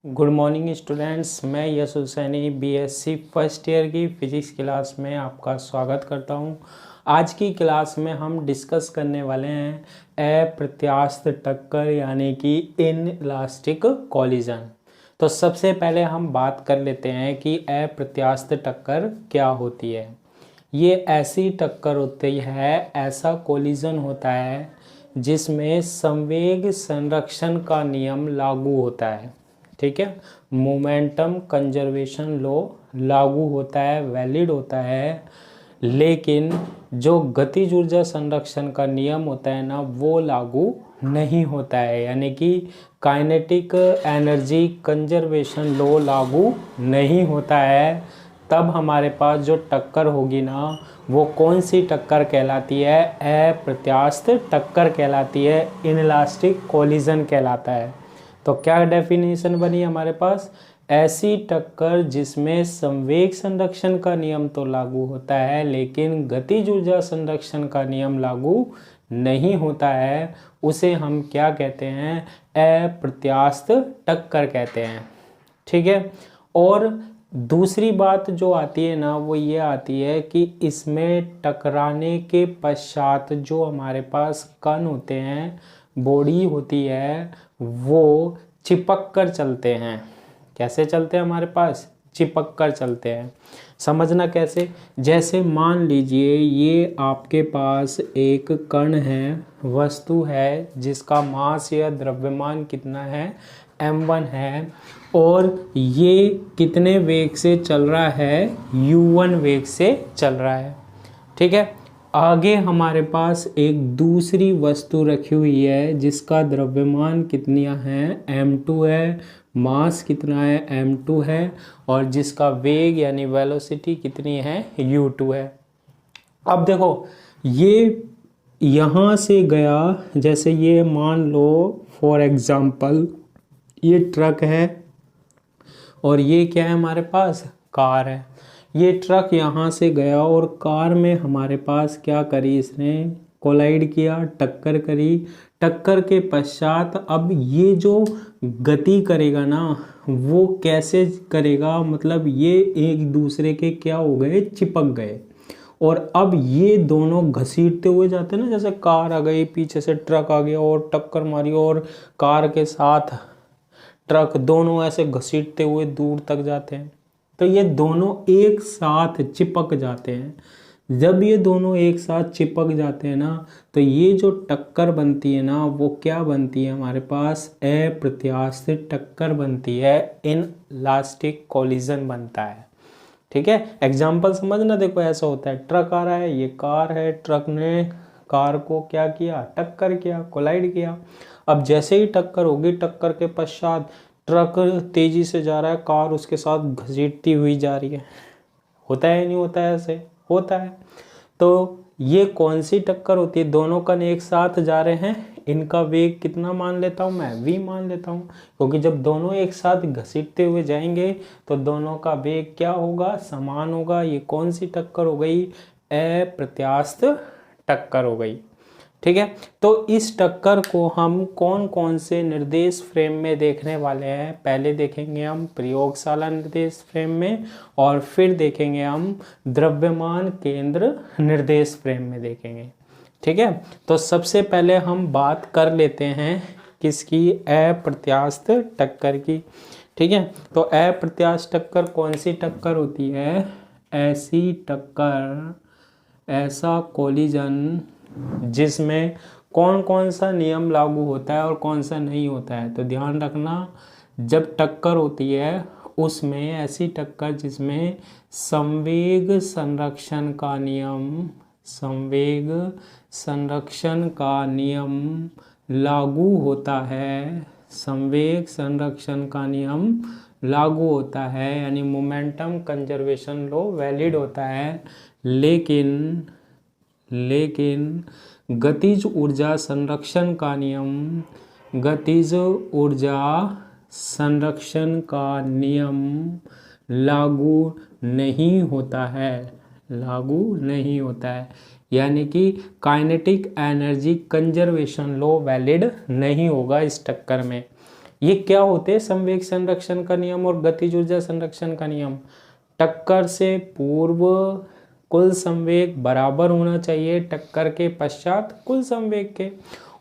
Good morning students, मैं यश Husaini BSc first year की physics class में आपका स्वागत करता हूं। आज की क्लास में हम डिस्कस करने वाले हैं अप्रत्यास्थ टक्कर यानी कि इनइलास्टिक कॉलिजन। तो सबसे पहले हम बात कर लेते हैं कि अप्रत्यास्थ टक्कर क्या होती है। ये ऐसी टक्कर होती है, ऐसा कॉलिजन होता है जिसमें संवेग संरक्षण का नियम लागू होता है। ठीक है, मोमेंटम कंजर्वेशन लॉ लागू होता है, वैलिड होता है, लेकिन जो गतिज ऊर्जा संरक्षण का नियम होता है ना, वो लागू नहीं होता है। यानी कि काइनेटिक एनर्जी कंजर्वेशन लॉ लागू नहीं होता है। तब हमारे पास जो टक्कर होगी ना, वो कौन सी टक्कर कहलाती है? अप्रत्यास्थ टक्कर कहलाती है, इनइलास्टिक कॉलिजन कहलाता है। तो क्या डेफिनेशन बनी हमारे पास? ऐसी टक्कर जिसमें संवेग संरक्षण का नियम तो लागू होता है, लेकिन गतिज ऊर्जा संरक्षण का नियम लागू नहीं होता है, उसे हम क्या कहते हैं? अप्रत्यास्थ टक्कर कहते हैं। ठीक है। और दूसरी बात जो आती है ना, वो ये आती है कि इसमें टकराने के पश्चात जो हमारे पास कण होते हैं, बॉडी होती है, वो चिपक कर चलते हैं। कैसे चलते हैं? हमारे पास चिपक कर चलते हैं। समझना कैसे? जैसे मान लीजिए ये आपके पास एक कण है, वस्तु है, जिसका मास या द्रव्यमान कितना है? m1 है, और ये कितने वेग से चल रहा है? u1 वेग से चल रहा है। ठीक है। आगे हमारे पास एक दूसरी वस्तु रखी हुई है जिसका द्रव्यमान कितना है? m2 है, मास कितना है? m2 है, और जिसका वेग यानी वेलोसिटी कितनी है? u2 है। अब देखो, ये यहाँ से गया, जैसे ये मान लो फॉर एग्जांपल ये ट्रक है, और ये क्या है हमारे पास? कार है। ये ट्रक यहाँ से गया और कार में हमारे पास क्या करी? इसने कोलाइड किया, टक्कर करी। टक्कर के पश्चात अब ये जो गति करेगा ना, वो कैसे करेगा? मतलब ये एक दूसरे के क्या हो गए? चिपक गए। और अब ये दोनों घसीटते हुए जाते हैं ना, जैसे कार आ गई, पीछे से ट्रक आ गया और टक्कर मारी, और कार के साथ ट्रक, दोनों ऐसे घसीटते हुए दूर तक जाते हैं। तो ये दोनों एक साथ चिपक जाते हैं। जब ये दोनों एक साथ चिपक जाते हैं ना, तो ये जो टक्कर बनती है ना, वो क्या बनती है हमारे पास? अप्रत्यास्थ टक्कर बनती है, इनइलास्टिक कॉलिजन बनता है। ठीक है। एग्जाम्पल समझना। देखो ऐसा होता है, ट्रक आ रहा है, ये कार है, ट्रक ने कार को क्या किया? टक्कर किया, कोलाइड किया। अब जैसे ही टक्कर होगी, टक्कर के पश्चात ट्रक तेजी से जा रहा है, कार उसके साथ घसीटती हुई जा रही है। होता है नहीं होता है? ऐसे होता है। तो ये कौन सी टक्कर होती है? दोनों कण एक साथ जा रहे हैं, इनका वेग कितना मान लेता हूँ मैं? v मान लेता हूँ, क्योंकि जब दोनों एक साथ घसीटते हुए जाएंगे तो दोनों का वेग क्या होगा? समान होगा। ये कौन सी टक्कर हो गई? अप्रत्यास्थ टक्कर हो गई। ठीक है। तो इस टक्कर को हम कौन कौन से निर्देश फ्रेम में देखने वाले हैं? पहले देखेंगे हम प्रयोगशाला निर्देश फ्रेम में, और फिर देखेंगे हम द्रव्यमान केंद्र निर्देश फ्रेम में देखेंगे। ठीक है। तो सबसे पहले हम बात कर लेते हैं किसकी? अप्रत्यास्थ टक्कर की। ठीक है। तो अप्रत्यास्थ टक्कर कौन सी टक्कर होती है? ऐसी टक्कर, ऐसा कॉलिजन जिसमें कौन कौन सा नियम लागू होता है और कौन सा नहीं होता है। तो ध्यान रखना, जब टक्कर होती है उसमें ऐसी टक्कर जिसमें संवेग संरक्षण का नियम, संवेग संरक्षण का नियम लागू होता है, संवेग संरक्षण का नियम लागू होता है, यानी मोमेंटम कंजर्वेशन लॉ वैलिड होता है, लेकिन गतिज ऊर्जा संरक्षण का नियम, गतिज ऊर्जा संरक्षण का नियम लागू नहीं होता है, लागू नहीं होता है। यानी कि kinetic energy conservation law valid नहीं होगा इस टक्कर में। ये क्या होते हैं? संवेग संरक्षण का नियम और गतिज ऊर्जा संरक्षण का नियम। टक्कर से पूर्व कुल संवेग बराबर होना चाहिए टक्कर के पश्चात कुल संवेग के।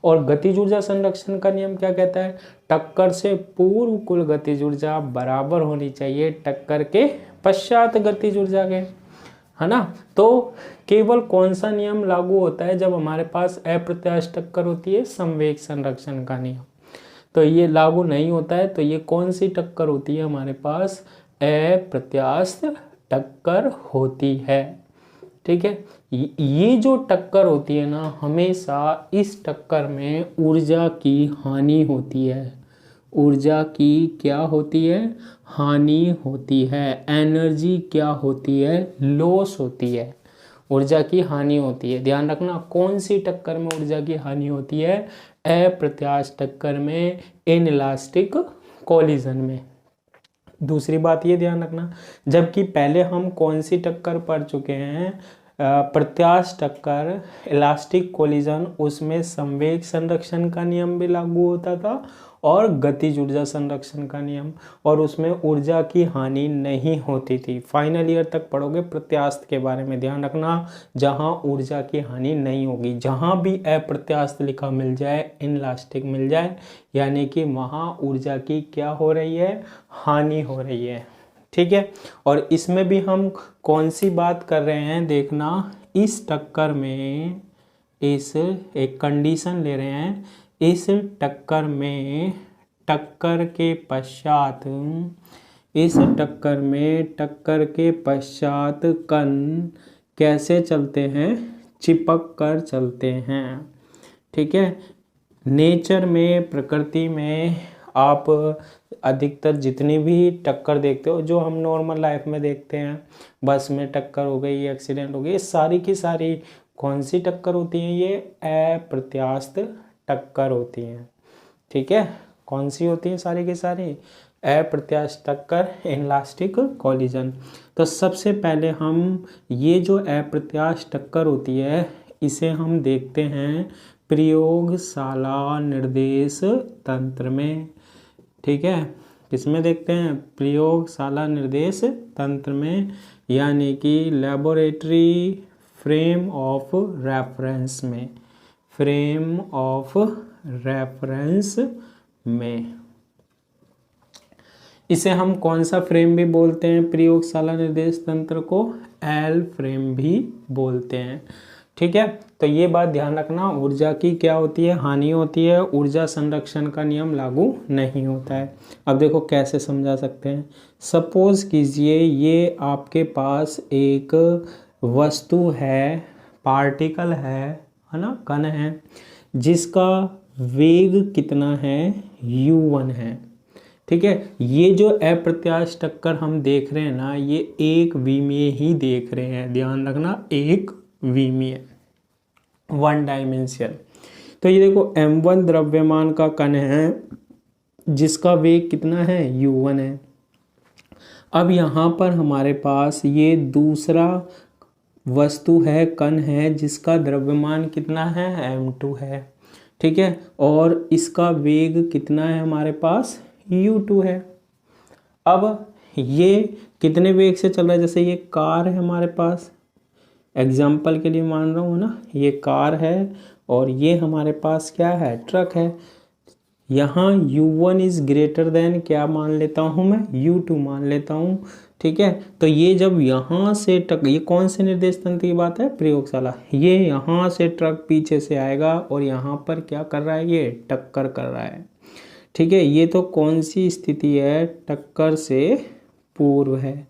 और गतिज ऊर्जा संरक्षण का नियम क्या कहता है? टक्कर से पूर्व कुल गतिज ऊर्जा बराबर होनी चाहिए टक्कर के पश्चात गतिज ऊर्जा के, है ना। तो केवल कौन सा नियम लागू होता है? जब हमारे पास अप्रत्यास्थ टक्कर होती है, संवेग संरक्षण का नियम। तो ये लागू नहीं होता है। तो ये कौन सी टक्कर होती है हमारे पास? अप्रत्यास्थ टक्कर होती है। ठीक है, ये जो टक्कर होती है ना, हमेशा इस टक्कर में ऊर्जा की हानि होती है। ऊर्जा की क्या होती है? हानि होती है। एनर्जी क्या होती है? लॉस होती है। ऊर्जा की हानि होती है। ध्यान रखना, कौन सी टक्कर में ऊर्जा की हानि होती है? अप्रत्यास्थ टक्कर में, इनइलास्टिक कोलिजन में। दूसरी बात ये ध्यान रखना, जबकि पहले हम कौन सी टक्कर पढ़ चुके हैं? प्रत्यास्थ टक्कर, इलास्टिक कोलिजन, उसमें संवेग संरक्षण का नियम भी लागू होता था और गतिज ऊर्जा संरक्षण का नियम, और उसमें ऊर्जा की हानि नहीं होती थी। फाइनल ईयर तक पढ़ोगे प्रत्यास्थ के बारे में। ध्यान रखना, जहां ऊर्जा की हानि नहीं होगी, जहां भी अप्रत्यास्थ लिखा मिल जाए, इनइलास्टिक मिल जाए, यानी कि वहां ऊर्जा की क्या हो रही है? हानि हो रही है। ठीक है, और इसमें भी हम कौन सी बात कर रहे हैं? देखना, इस टक्कर में, इस एक कंडीशन ले रहे हैं, इस टक्कर में टक्कर के पश्चात, इस टक्कर में टक्कर के पश्चात कण कैसे चलते हैं? चिपक कर चलते हैं। ठीक है, नेचर में, प्रकृति में आप अधिकतर जितनी भी टक्कर देखते हो, जो हम नॉर्मल लाइफ में देखते हैं, बस में टक्कर हो गई, एक्सीडेंट हो गई, ये सारी की सारी कौन सी टक्कर होती हैं? ये अप्रत्यास्थ टक्कर होती हैं। ठीक है, कौन सी होती हैं? सारी की सारी अप्रत्यास्थ टक्कर, इनइलास्टिक कोलिजन। तो सबसे पहले हम ये जो अप्रत्यास्थ टक्कर होती है, इसे हम देखते हैं प्रयोगशाला निर्देश तंत्र में। ठीक है, किसमें देखते हैं? प्रयोगशाला निर्देश तंत्र में, यानी कि लेबोरेटरी फ्रेम ऑफ रेफरेंस में, फ्रेम ऑफ रेफरेंस में। इसे हम कौन सा फ्रेम भी बोलते हैं? प्रयोगशाला निर्देश तंत्र को एल फ्रेम भी बोलते हैं। ठीक है, तो ये बात ध्यान रखना, ऊर्जा की क्या होती है? हानि होती है। ऊर्जा संरक्षण का नियम लागू नहीं होता है। अब देखो कैसे समझा सकते हैं। सपोज कीजिए ये आपके पास एक वस्तु है, पार्टिकल है ना, कण है, जिसका वेग कितना है? u1 है। ठीक है, ये जो अप्रत्यास्थ टक्कर हम देख रहे हैं ना, ये एक विमीय ही देख रहे हैं। ध्यान रखना, एक विमीय, वन डायमेंशियल। तो ये देखो m1 द्रव्यमान का कण है, जिसका वेग कितना है? u1 है। अब यहाँ पर हमारे पास ये दूसरा वस्तु है, कण है, जिसका द्रव्यमान कितना है? m2 है। ठीक है, और इसका वेग कितना है हमारे पास? u2 है। अब ये कितने वेग से चल रहा है? जैसे ये कार है हमारे पास, एग्जाम्पल के लिए मान रहा हूँ ना, ये कार है और ये हमारे पास क्या है? ट्रक है। यहाँ u1 इज ग्रेटर देन क्या मान लेता हूँ मैं? u2 मान लेता हूँ। ठीक है, तो ये जब यहाँ से ये कौन से निर्देश तंत्र की बात है? प्रयोगशाला। ये यहाँ से ट्रक पीछे से आएगा और यहाँ पर क्या कर रहा है? ये टक्कर कर रहा है। ठीक है, ये तो कौन सी स्थिति है? टक्कर से पूर्व है।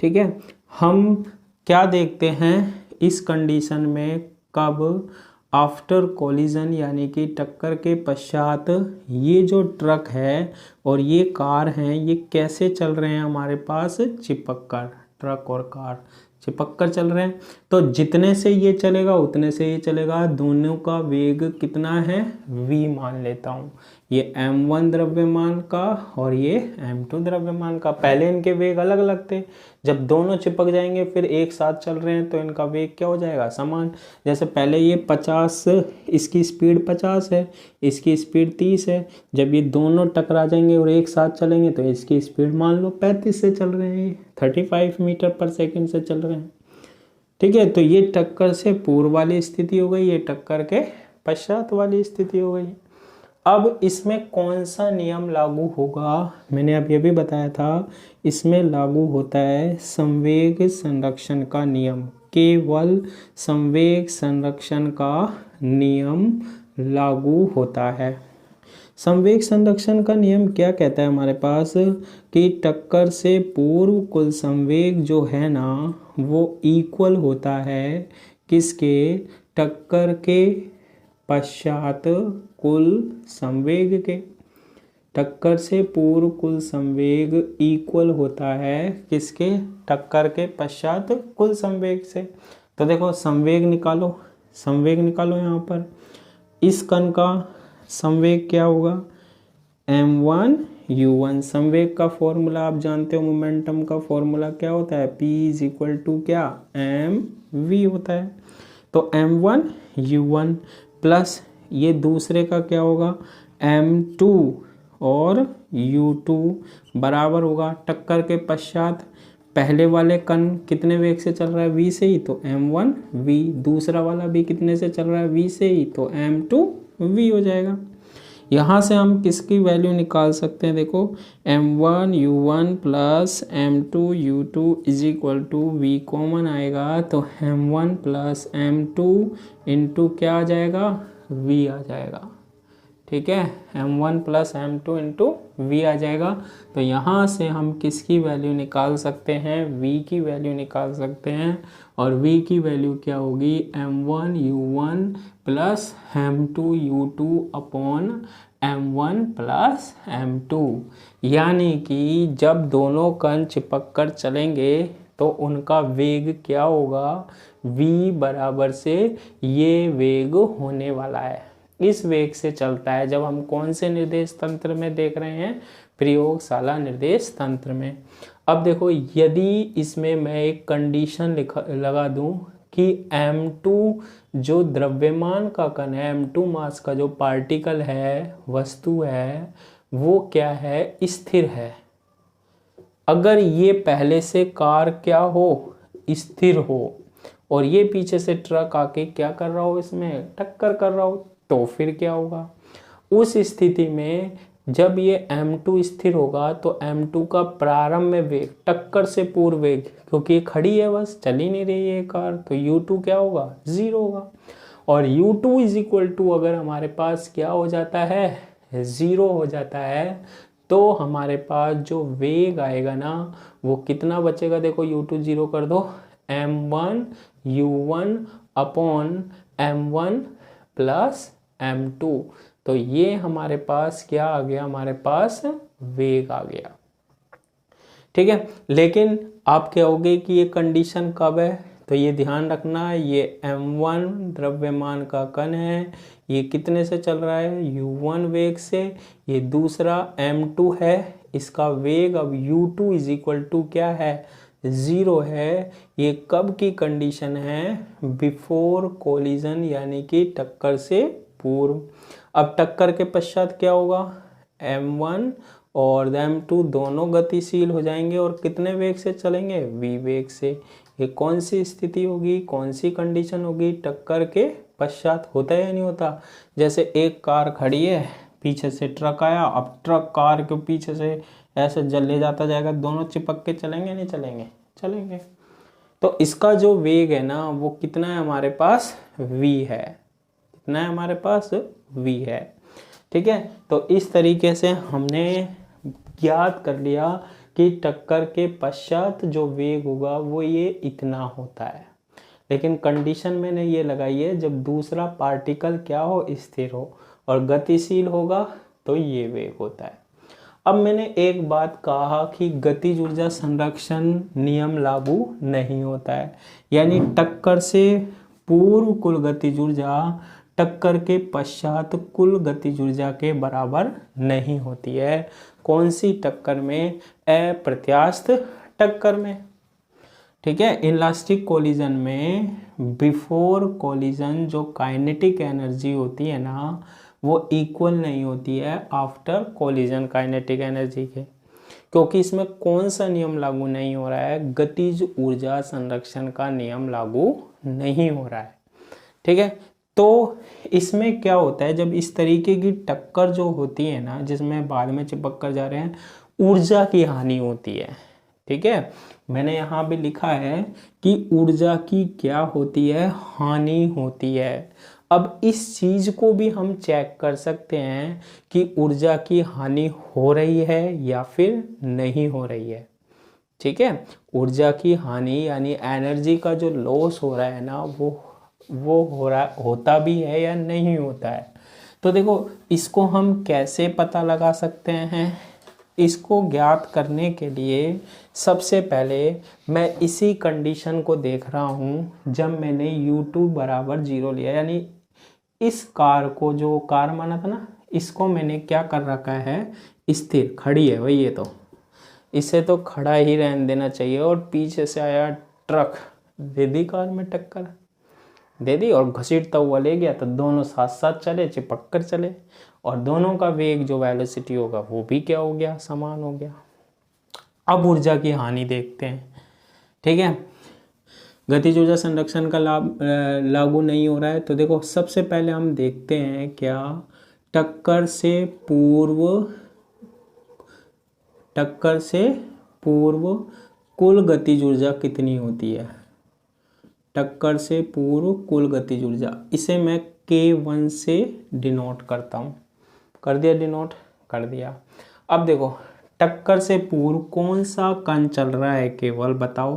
ठीक है, हम क्या देखते हैं इस कंडीशन में? कब? आफ्टर कोलिजन, यानी कि टक्कर के पश्चात ये जो ट्रक है और ये कार हैं, ये कैसे चल रहे हैं हमारे पास? चिपक कर। ट्रक और कार चिपक कर चल रहे हैं। तो जितने से ये चलेगा उतने से ये चलेगा। दोनों का वेग कितना है? v मान लेता हूँ। ये m1 द्रव्यमान का और ये m2 द्रव्यमान का। पहले इनके वेग अलग अलग थे, जब दोनों चिपक जाएंगे फिर एक साथ चल रहे हैं तो इनका वेग क्या हो जाएगा, समान। जैसे पहले ये 50, इसकी स्पीड 50 है, इसकी स्पीड 30 है। जब ये दोनों टकरा जाएंगे और एक साथ चलेंगे तो इसकी स्पीड मान लो 35 से चल रहे हैं, 35 मीटर पर सेकेंड से चल रहे हैं। ठीक है, तो ये टक्कर से पूर्व वाली स्थिति हो गई, ये टक्कर के पश्चात वाली स्थिति हो गई। अब इसमें कौन सा नियम लागू होगा, मैंने अब ये भी बताया था, इसमें लागू होता है संवेग संरक्षण का नियम। केवल संवेग संरक्षण का नियम लागू होता है। संवेग संरक्षण का नियम क्या कहता है हमारे पास कि टक्कर से पूर्व कुल संवेग जो है ना वो इक्वल होता है किसके, टक्कर के पश्चात कुल संवेग के। टक्कर से पूर्व कुल संवेग इक्वल होता है किसके, टक्कर के पश्चात कुल संवेग से। तो देखो संवेग निकालो, संवेग निकालो यहाँ पर। इस कण का संवेग क्या होगा, m1 u1। संवेग का फॉर्मूला आप जानते हो, मोमेंटम का फॉर्मूला क्या होता है, p = क्या, mv होता है। तो m1 u1 प्लस ये दूसरे का क्या होगा, m2 और u2 बराबर होगा टक्कर के पश्चात पहले वाले कण कितने वेग से चल रहा है, v से ही, तो m1 v। दूसरा वाला भी कितने से चल रहा है, v से ही, तो m2 v हो जाएगा। यहाँ से हम किसकी वैल्यू निकाल सकते हैं, देखो m1 u1 plus m2 u2 = v common आएगा, तो m1 प्लस m2 इंटू क्या आ जाएगा, v आ जाएगा। ठीक है, m1 plus m2 into v आ जाएगा। तो यहाँ से हम किसकी वैल्यू निकाल सकते हैं, v की वैल्यू निकाल सकते हैं। और v की वैल्यू क्या होगी, m1 u1 plus m2 u2 upon m1 plus m2। यानी कि जब दोनों कण चिपक कर चलेंगे तो उनका वेग क्या होगा, v बराबर से ये वेग होने वाला है। इस वेग से चलता है जब हम कौन से निर्देश तंत्र में देख रहे हैं, प्रयोगशाला निर्देश तंत्र में। अब देखो यदि इसमें मैं एक कंडीशन लगा दूं कि m2 जो द्रव्यमान का कण है, m2 मास का जो पार्टिकल है, वस्तु है, वो क्या है, स्थिर है। अगर ये पहले से कार क्या हो, स्थिर हो, और ये पीछे से ट्रक आके क्या कर रहा हो, इसमें टक्कर कर रहा हो, तो फिर क्या होगा, उस स्थिति में जब ये m2 स्थिर होगा तो m2 का प्रारंभ में वेग टक्कर से पूर्व वेग, क्योंकि ये खड़ी है बस, चल ही नहीं रही है कार, तो u2 क्या होगा, 0 होगा। और u2 = अगर हमारे पास क्या हो जाता है, 0 हो जाता है, तो हमारे पास जो वेग आएगा ना वो कितना बचेगा, देखो u2 0 कर दो, m1 u1 upon m1 plus m2। तो ये हमारे पास क्या आ गया, हमारे पास वेग आ गया। ठीक है, लेकिन आप कहोगे कि ये कंडीशन कब है, तो ये ध्यान रखना, ये m1 द्रव्यमान का कण है, ये कितने से चल रहा है, u1 वेग से। ये दूसरा m2 है, इसका वेग अब u2 = क्या है, 0 है। ये कब की कंडीशन है, बिफोर कोलिजन, यानी कि टक्कर से पूर्व। अब टक्कर के पश्चात क्या होगा, m1 और m2 दोनों गतिशील हो जाएंगे और कितने वेग से चलेंगे, v वेग से। ये कौन सी स्थिति होगी, कौन सी कंडीशन होगी, टक्कर के पश्चात। होता है या नहीं होता, जैसे एक कार खड़ी है, पीछे से ट्रक आया, अब ट्रक कार के पीछे से ऐसे ले जाता जाएगा, दोनों चिपक के चलेंगे, नहीं चलेंगे, चलेंगे। तो इसका जो वेग है ना वो कितना है हमारे पास, v है। कितना है हमारे पास, v है। ठीक है, तो इस तरीके से हमने ज्ञात कर लिया कि टक्कर के पश्चात जो वेग होगा वो ये इतना होता है। लेकिन कंडीशन मैंने ये लगाई है जब दूसरा पार्टिकल क्या हो, स्थिर हो और गतिशील होगा तो ये वेग होता है। अब मैंने एक बात कहा कि गतिज ऊर्जा संरक्षण नियम लागू नहीं होता है, यानी टक्कर से पूर्व कुल गतिज ऊर्जा टक्कर के पश्चात कुल गतिज ऊर्जा के बराबर नहीं होती है। कौन सी टक्कर में? अप्रत्यास्थ टक्कर में। ठीक है, इलास्टिक कोलिजन में बिफोर कोलिजन जो काइनेटिक एनर्जी होती है ना, वो इक्वल नहीं होती है आफ्टर कोलिजन काइनेटिक एनर्जी के। क्योंकि इसमें कौन सा नियम लागू नहीं हो रहा है? गतिज ऊर्जा संरक्षण का नियम लागू नहीं हो रहा है। ठीक है, तो इसमें क्या होता है, जब इस तरीके की टक्कर जो होती है ना, जिसमें बाद में चिपक कर जा रहे हैं, ऊर्जा की हानि होती है। ठीक है, मैंने यहाँ भी लिखा है कि ऊर्जा की क्या होती है? हानि होती है। अब इस चीज को भी हम चेक कर सकते हैं कि ऊर्जा की हानि हो रही है या फिर नहीं हो रही है। ठीक है, ऊर्जा की हानि यानी एनर्जी का जो लॉस हो रहा है ना, वो होता भी है या नहीं होता है। तो देखो, इसको हम कैसे पता लगा सकते हैं? इसको ज्ञात करने के लिए सबसे पहले मैं इसी कंडीशन को देख रहा हूँ जब मैंने u2 बराबर 0 लिया, यानी इस कार को, जो कार माना था ना, इसको मैंने क्या कर रखा है? स्थिर, खड़ी है भाई ये तो, इसे तो खड़ा ही रहने देना चाहिए। और पीछे से आया ट्रक, दे दी कार में टक्कर, दे दी, और घसीटता हुआ ले गया, तो दोनों साथ साथ चले, चिपक कर चले, और दोनों का वेग जो वेलोसिटी होगा वो भी क्या हो गया? समान हो गया। अब ऊर्जा की हानि देखते हैं। ठीक है, गतिज ऊर्जा संरक्षण का लाभ लागू नहीं हो रहा है। तो देखो, सबसे पहले हम देखते हैं क्या टक्कर से पूर्व कुल गतिज ऊर्जा कितनी होती है? टक्कर से पूर्व कुल गतिज ऊर्जा, इसे मैं K1 से डिनोट करता हूँ। कर दिया डिनोट? कर दिया। अब देखो, टक्कर से पूर्व कौन सा कण चल रहा है? केवल बताओ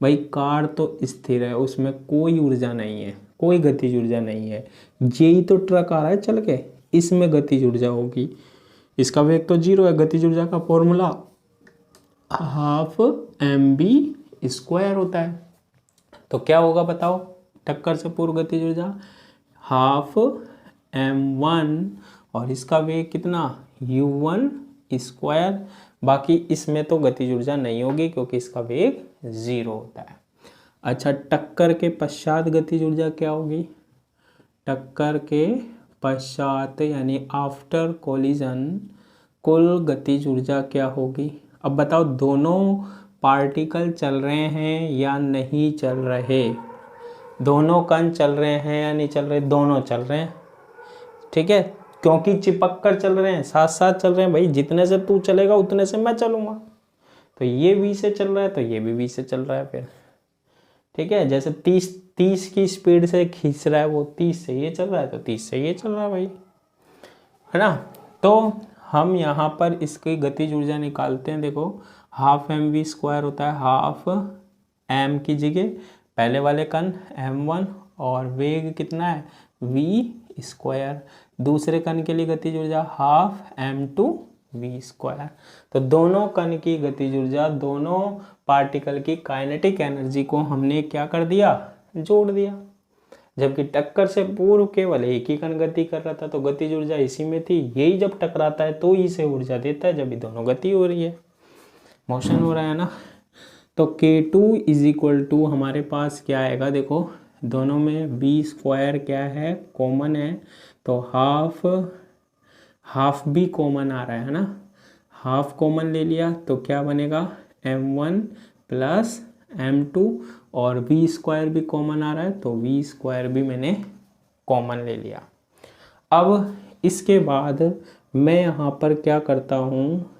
भाई, कार तो स्थिर है, उसमें कोई ऊर्जा नहीं है, कोई गतिज ऊर्जा नहीं है। यही तो ट्रक आ रहा है चल के, इसमें गतिज ऊर्जा होगी। इसका वेग तो 0 है। गतिज ऊर्जा का फॉर्मूला हाफ mv² होता है। तो क्या होगा बताओ? टक्कर से पूर्व गतिज ऊर्जा हाफ m1, और इसका वेग कितना? u1²। बाकी इसमें तो गतिज ऊर्जा नहीं होगी क्योंकि इसका वेग 0 होता है। अच्छा, टक्कर के पश्चात गतिज ऊर्जा क्या होगी? टक्कर के पश्चात यानी आफ्टर कोलिजन कुल गतिज ऊर्जा क्या होगी? अब बताओ, दोनों पार्टिकल चल रहे हैं या नहीं चल रहे? दोनों कण चल रहे हैं या नहीं चल रहे? दोनों चल रहे हैं। ठीक है, क्योंकि चिपक कर चल रहे हैं, साथ साथ चल रहे हैं भाई। जितने से तू चलेगा उतने से मैं चलूंगा। तो ये v से चल रहा है तो ये भी v से चल रहा है फिर। ठीक है, जैसे 30 की स्पीड से खींच रहा है वो, 30 से ये चल रहा है तो 30 से ये चल रहा है भाई, है ना। तो हम यहाँ पर इसकी गतिज ऊर्जा निकालते हैं। देखो, हाफ mv² होता है, हाफ m की जगह पहले वाले कण m1, और वेग कितना है? v²। दूसरे कण के लिए गतिज ऊर्जा हाफ m2v²। तो दोनों कण की गतिज ऊर्जा, दोनों पार्टिकल की काइनेटिक एनर्जी को हमने क्या कर दिया? जोड़ दिया। जबकि टक्कर से पूर्व केवल एक ही कण गति कर रहा था, तो गतिज ऊर्जा इसी में थी। यही जब टकराता है तो इसे ऊर्जा देता है, जब ये दोनों गति हो रही है, मोशन हो रहा है ना। तो K2 हमारे पास क्या आएगा? देखो, दोनों में v² क्या है? कॉमन है, तो हाफ भी कॉमन आ रहा है ना। हाफ कॉमन ले लिया तो क्या बनेगा? m1 प्लस m2, और v² भी कॉमन आ रहा है तो v² भी मैंने कॉमन ले लिया। अब इसके बाद मैं यहाँ पर क्या करता हूँ?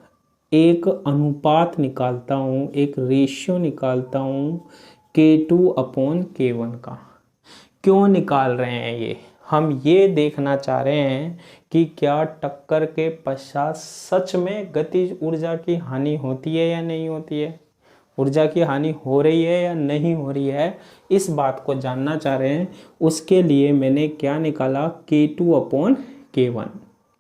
एक अनुपात निकालता हूँ, एक रेशियो निकालता हूँ K2/K1 का। क्यों निकाल रहे हैं ये? हम ये देखना चाह रहे हैं कि क्या टक्कर के पश्चात सच में गतिज ऊर्जा की हानि होती है या नहीं होती है? ऊर्जा की हानि हो रही है या नहीं हो रही है, इस बात को जानना चाह रहे हैं। उसके लिए मैंने क्या निकाला? K2/K1।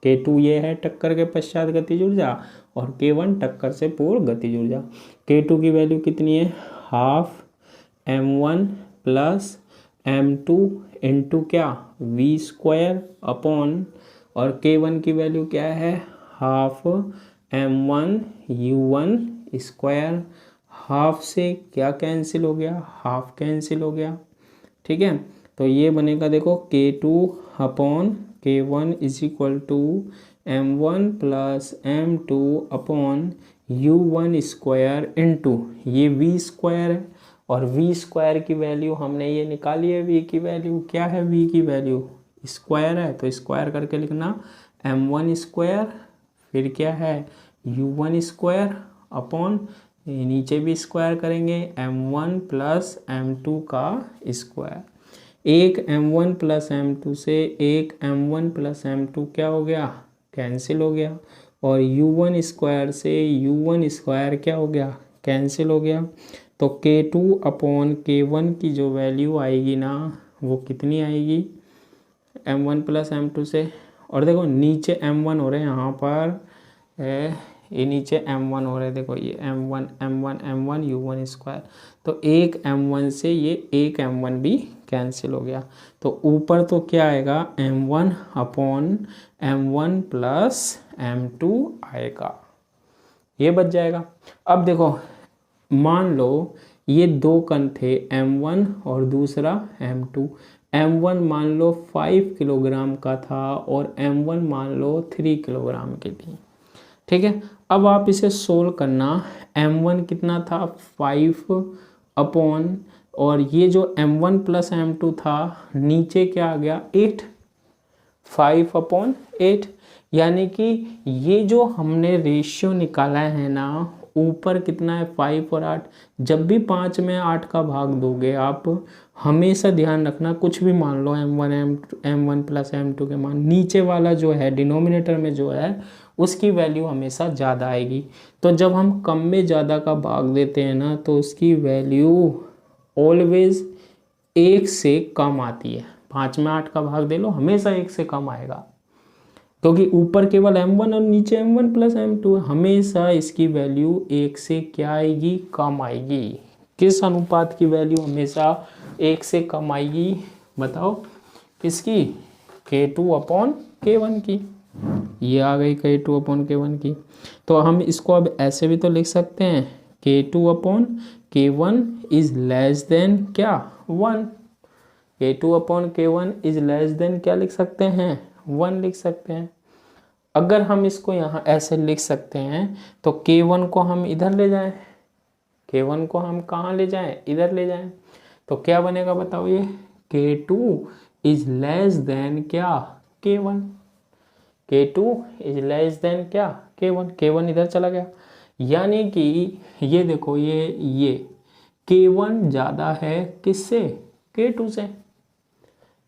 K2 ये है टक्कर के पश्चात गतिज ऊर्जा, और K1 टक्कर से पूर्व गतिज ऊर्जा। K2 की वैल्यू कितनी है? Half m1 plus m2 into क्या v स्क्वायर अपॉन, और k1 की वैल्यू क्या है half m1 u1 square. Half से क्या कैंसिल हो गया, हाफ कैंसिल हो गया। ठीक है, तो ये बनेगा देखो k2 upon k1 is equal to m1 plus m2 upon u1 square into ये v स्क्वायर है, और v स्क्वायर की वैल्यू हमने ये निकाली है। v की वैल्यू क्या है, v की वैल्यू स्क्वायर है, तो स्क्वायर करके लिखना m1 स्क्वायर, फिर क्या है u1 स्क्वायर अपॉन नीचे भी स्क्वायर करेंगे m1 प्लस m2 का स्क्वायर। एक m1 प्लस m2 से एक m1 प्लस m2 क्या हो गया, कैंसिल हो गया, और u1 स्क्वायर से u1 स्क्वायर क्या हो गया, कैंसिल हो गया। तो k2 अपॉन k1 की जो वैल्यू आएगी ना वो कितनी आएगी m1 प्लस m2 से। और देखो नीचे m1 हो रहे हैं यहाँ पर, ये नीचे m1 हो रहे हैं, देखो ये m1 m1 m1 u1 square, तो एक m1 से ये एक m1 भी कैंसिल हो गया। तो ऊपर तो क्या आएगा m1 upon m1 plus m2 आएगा, ये बच जाएगा। अब देखो मान लो ये दो कण थे m1 और दूसरा m2। m1 मान लो 5 किलोग्राम का था और m1 मान लो 3 किलोग्राम की थी। ठीक है, अब आप इसे सोल्व करना। m1 कितना था 5 अपॉन, और ये जो m1 प्लस m2 था नीचे क्या आ गया 8, 5 अपॉन 8, यानी कि ये जो हमने रेशियो निकाला है ना ऊपर कितना है 5 और 8। जब भी 5 में 8 का भाग दोगे आप हमेशा ध्यान रखना, कुछ भी मान लो m1 प्लस m2 के मान, नीचे वाला जो है डिनोमिनेटर में जो है उसकी वैल्यू हमेशा ज़्यादा आएगी। तो जब हम कम में ज़्यादा का भाग देते हैं ना तो उसकी वैल्यू ऑलवेज 1 से कम आती है। 5 में 8 का भाग दे लो हमेशा 1 से कम आएगा, क्योंकि ऊपर केवल m1 और नीचे m1 प्लस m2, हमेशा इसकी वैल्यू 1 से क्या आएगी, कम आएगी। किस अनुपात की वैल्यू हमेशा 1 से कम आएगी बताओ, किसकी, k2 अपॉन k1 की। ये आ गई k2 अपॉन k1 की। तो हम इसको अब ऐसे भी तो लिख सकते हैं k2 upon k1 is less than क्या 1। k2 upon k1 is less than क्या लिख सकते हैं 1 लिख सकते हैं। अगर हम इसको यहाँ ऐसे लिख सकते हैं तो k1 को हम इधर ले जाएं, k1 को हम कहाँ ले जाएं, इधर ले जाएं, तो क्या बनेगा बताओ, ये k2 इज लेस देन क्या k1, k2 is less than क्या k1, k1 इधर चला गया, यानी कि ये देखो ये k1 ज़्यादा है किससे, k2 से।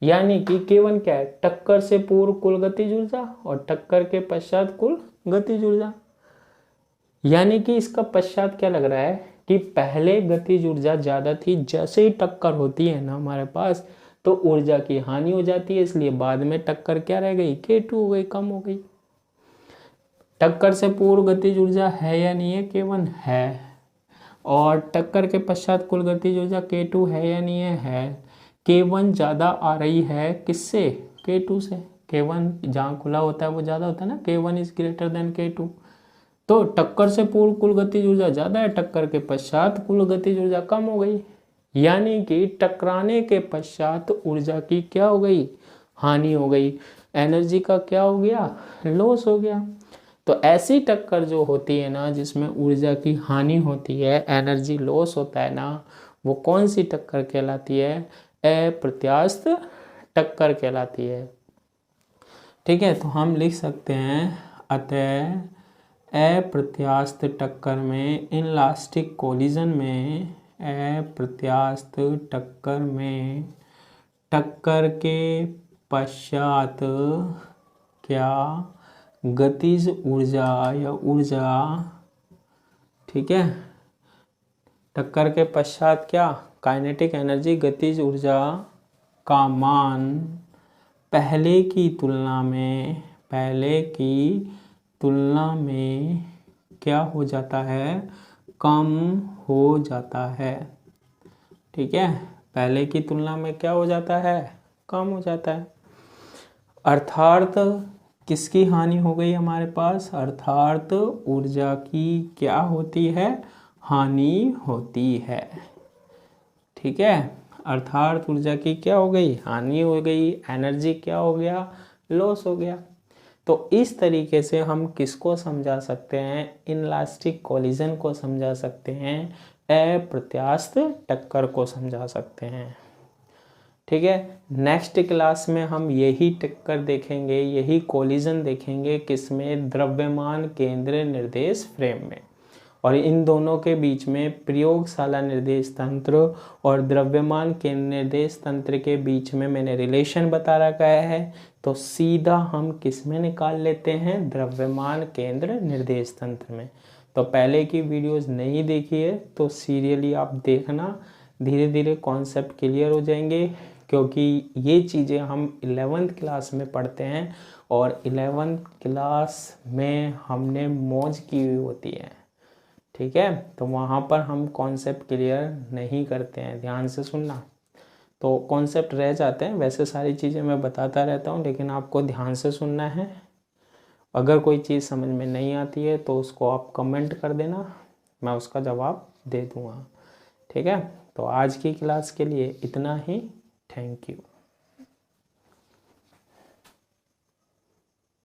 यानी कि k1 क्या है, टक्कर से पूर्व कुल गतिज ऊर्जा और टक्कर के पश्चात कुल गतिज ऊर्जा। यानी कि इसका पश्चात क्या लग रहा है कि पहले गतिज ऊर्जा ज़्यादा थी, जैसे ही टक्कर होती है ना हमारे पास तो ऊर्जा की हानि हो जाती है, इसलिए बाद में टक्कर क्या रह गई, k2 हो गई, कम हो गई। टक्कर से पूर्व गतिज ऊर्जा है या नहीं है, k1 है, और टक्कर के पश्चात कुल गतिज ऊर्जा k2 है या नहीं है। k1 ज़्यादा आ रही है किससे, k2 से। k1 जहाँ खुला होता है वो ज़्यादा होता है ना, k1 is greater than k2। तो टक्कर से पूर्व कुल गतिज ऊर्जा ज़्यादा है, टक्कर के पश्चात कुल गतिज ऊर्जा कम हो गई, यानी कि टकराने के पश्चात ऊर्जा की क्या हो गई, हानि हो गई, एनर्जी का क्या हो गया, लॉस हो गया। तो ऐसी टक्कर जो होती है ना जिसमें ऊर्जा की हानि होती है, एनर्जी लॉस होता है ना, वो कौन सी टक्कर कहलाती है, अप्रत्यास्थ टक्कर कहलाती है। ठीक है, तो हम लिख सकते हैं अतः अप्रत्यास्थ टक्कर में, इनलास्टिक कोलिजन में, अप्रत्यास्थ टक्कर में टक्कर के पश्चात क्या गतिज ऊर्जा या ऊर्जा, ठीक है, टक्कर के पश्चात क्या काइनेटिक एनर्जी गतिज ऊर्जा का मान पहले की तुलना में क्या हो जाता है, कम हो जाता है। ठीक है, पहले की तुलना में क्या हो जाता है, कम हो जाता है। अर्थात किसकी हानि हो गई हमारे पास, अर्थात ऊर्जा की क्या होती है, हानि होती है। ठीक है, अर्थात ऊर्जा की क्या हो गई, हानि हो गई, एनर्जी क्या हो गया, लॉस हो गया। तो इस तरीके से हम किसको समझा सकते हैं, इनलास्टिक कोलिजन को समझा सकते हैं, अप्रत्यास्थ टक्कर को समझा सकते हैं। ठीक है, नेक्स्ट क्लास में हम यही टक्कर देखेंगे, यही कोलिजन देखेंगे, किसमें, द्रव्यमान केंद्र निर्देश फ्रेम में। और इन दोनों के बीच में प्रयोगशाला निर्देश तंत्र और द्रव्यमान केंद्र निर्देश तंत्र के बीच में मैंने रिलेशन बता रखा है। तो सीधा हम किस में निकाल लेते हैं, द्रव्यमान केंद्र निर्देश तंत्र में। तो पहले की वीडियोस नहीं देखी है तो सीरियली आप देखना, धीरे धीरे कॉन्सेप्ट क्लियर हो जाएंगे, क्योंकि ये चीज़ें हम 11th क्लास में पढ़ते हैं और 11th क्लास में हमने मौज की हुई होती है। ठीक है, तो वहाँ पर हम कॉन्सेप्ट क्लियर नहीं करते हैं, ध्यान से सुनना। तो कॉन्सेप्ट रह जाते हैं, वैसे सारी चीज़ें मैं बताता रहता हूँ, लेकिन आपको ध्यान से सुनना है। अगर कोई चीज़ समझ में नहीं आती है तो उसको आप कमेंट कर देना, मैं उसका जवाब दे दूँगा। ठीक है, तो आज की क्लास के लिए इतना ही। Thank you.